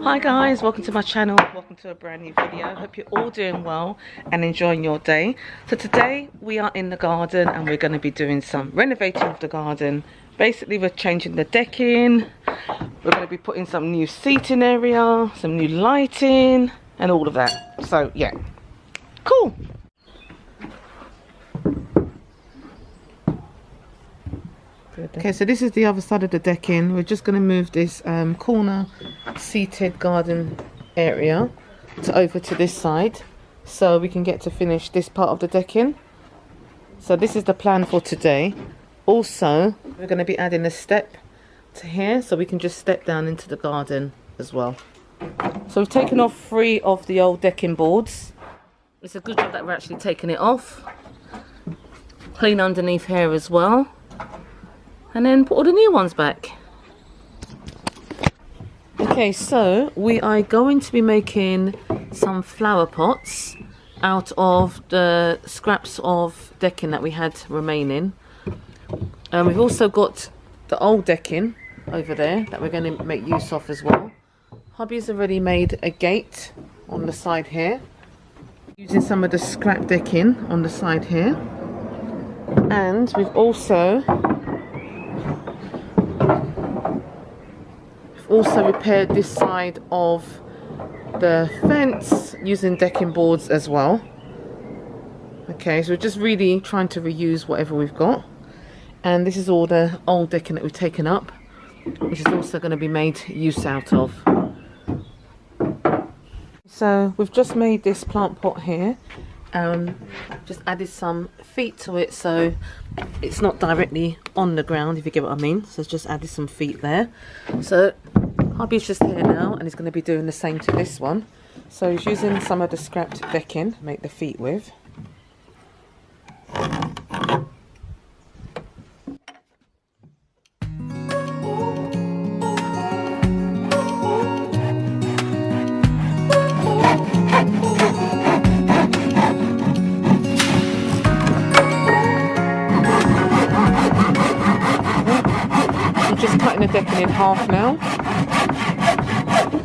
Hi guys, welcome to my channel, welcome to a brand new video. Hope you're all doing well and enjoying your day. So today we are in the garden and we're going to be doing some renovating of the garden. Basically we're changing the decking, we're going to be putting some new seating area, some new lighting and all of that. So yeah, cool. Okay, so this is the other side of the decking. We're just going to move this corner seated garden area over to this side so we can get to finish this part of the decking. So this is the plan for today. Also, we're going to be adding a step to here so we can just step down into the garden as well. So we've taken off 3 of the old decking boards. It's a good job that we're actually taking it off. Clean underneath here as well. And then put all the new ones back. Okay, so we are going to be making some flower pots out of the scraps of decking that we had remaining. And we've also got the old decking over there that we're going to make use of as well. Hubby's already made a gate on the side here, using some of the scrap decking on the side here. And we've also repaired this side of the fence using decking boards as well. Okay, so we're just really trying to reuse whatever we've got. And this is all the old decking that we've taken up, which is also going to be made use out of. So we've just made this plant pot here. Just added some feet to it so it's not directly on the ground, if you get what I mean. So just added some feet there. So hubby's just here now and he's going to be doing the same to this one. So he's using some of the scrapped decking to make the feet with. Just cutting the decking in half now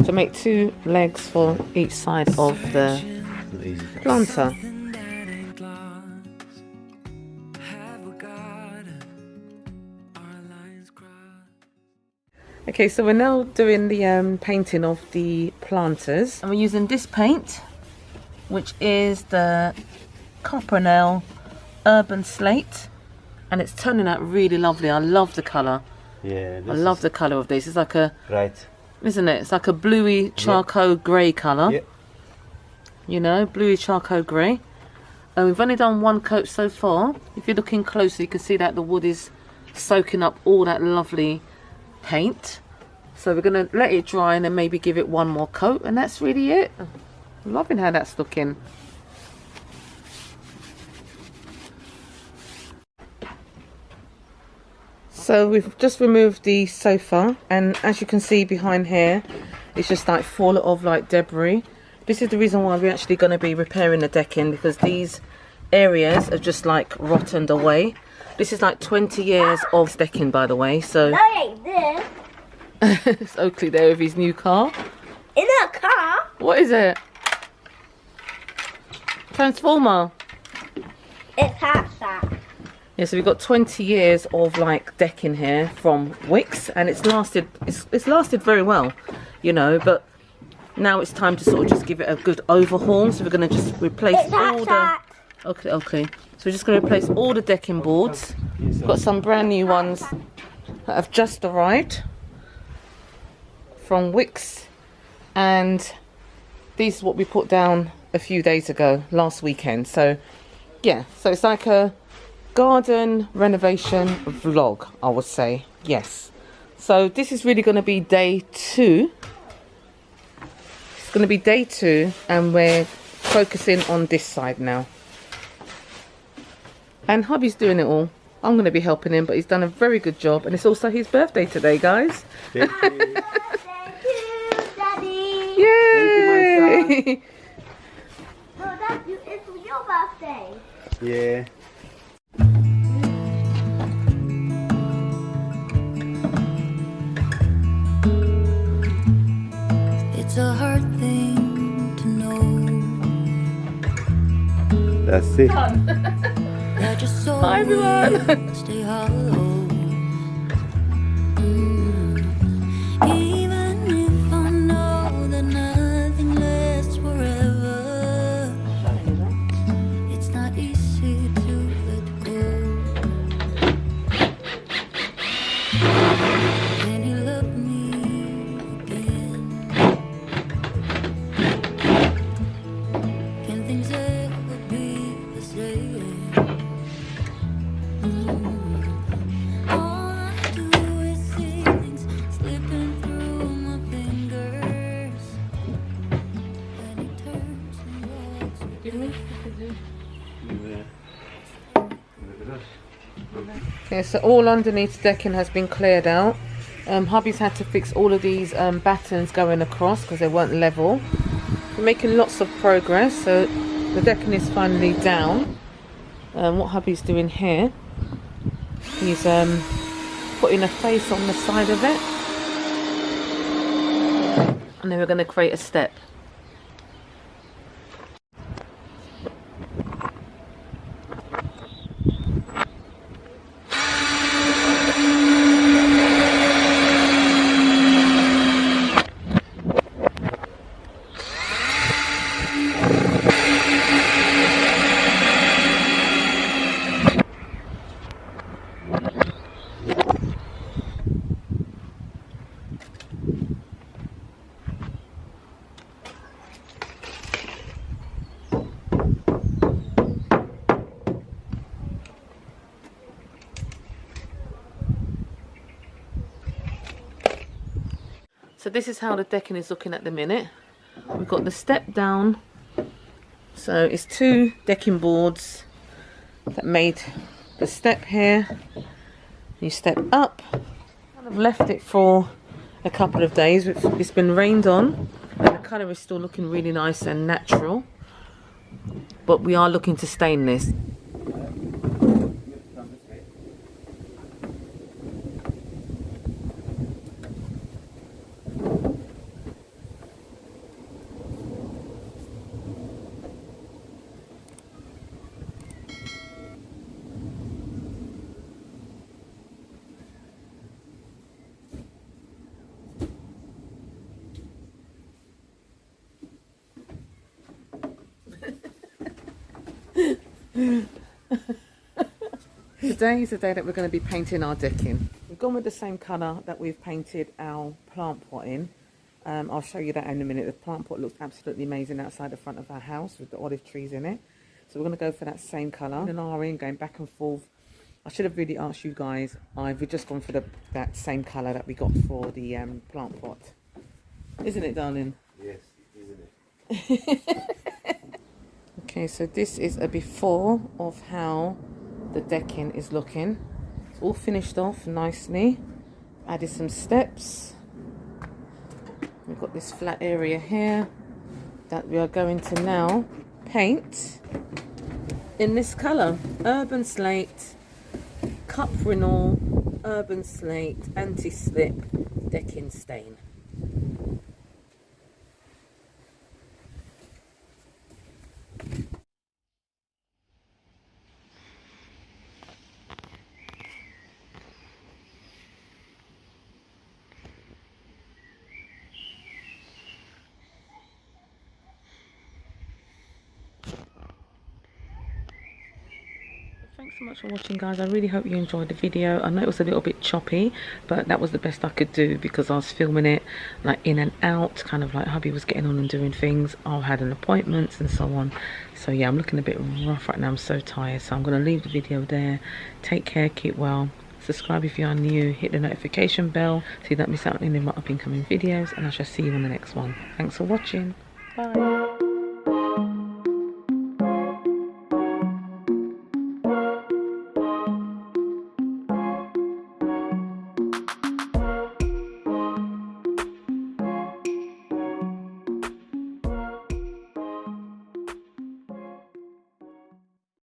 to make 2 legs for each side of the planter. Okay, so we're now doing the painting of the planters, and we're using this paint, which is the Copper Nail Urban Slate, and it's turning out really lovely. I love the colour. Yeah, I love the colour of this. It's like a, right, isn't it? It's like a bluey charcoal grey colour. Yeah. You know, bluey charcoal grey. And we've only done 1 coat so far. If you're looking closely, you can see that the wood is soaking up all that lovely paint. So we're going to let it dry and then maybe give it 1 more coat, and that's really it. I'm loving how that's looking. So we've just removed the sofa, and as you can see behind here, it's just like full of like debris. This is the reason why we're actually going to be repairing the decking, because these areas are just like rotted away. This is like 20 years of decking, by the way. So it's Oakley there with his new car. In a car? What is it? Transformer. It's that. Yeah, so we've got 20 years of like decking here from Wicks, and it's lasted very well, you know, but now it's time to sort of just give it a good overhaul. So we're going to just replace all the okay, so we're just going to replace all the decking boards. We've got some brand new ones that have just arrived from Wicks, and these is what we put down a few days ago, last weekend. So yeah, so it's like a garden renovation vlog, I would say. Yes, so this is really going to be day 2. It's going to be day 2, and we're focusing on this side now, and hubby's doing it all. I'm going to be helping him, but he's done a very good job, and it's also his birthday today, guys. Thank you. Thank you, Daddy. Yay! Thank you, No, it's your birthday. Yeah. That's it. Hi everyone. Stay hollow. Even if I know that nothing lasts forever, it's not easy to let go. Can you love me again? Can things ever be the same? All I do is see things slipping through my fingers. Then he turns and walks away. Okay, so all underneath the decking has been cleared out. Hubby's had to fix all of these battens going across because they weren't level. We're making lots of progress, so the decking is finally down. What hubby's doing here, he's putting a face on the side of it, and then we're going to create a step. So this is how the decking is looking at the minute. We've got the step down, so it's 2 decking boards that made the step here. You step up. I've left it for a couple of days. It's been rained on, and the colour is still looking really nice and natural, but we are looking to stain this. Today is the day that we're going to be painting our decking. We've gone with the same colour that we've painted our plant pot in. I'll show you that in a minute. The plant pot looks absolutely amazing outside the front of our house with the olive trees in it. So we're going to go for that same colour. And R in, going back and forth. I should have really asked you guys. We've just gone for that same colour that we got for the plant pot. Isn't it, darling? Yes, isn't it? Okay, so this is a before of how the decking is looking. It's all finished off nicely. Added some steps. We've got this flat area here that we are going to now paint in this colour. Urban Slate, Cup Renal, Urban Slate, Anti-Slip, Decking Stain. Thanks so much for watching, guys. I really hope you enjoyed the video. I know it was a little bit choppy, but that was the best I could do because I was filming it like in and out, kind of like hubby was getting on and doing things. I had an appointment and so on. So yeah, I'm looking a bit rough right now. I'm so tired. So I'm going to leave the video there. Take care, keep well. Subscribe if you are new. Hit the notification bell so you don't miss out on any of my up and coming videos. And I shall see you on the next one. Thanks for watching. Bye.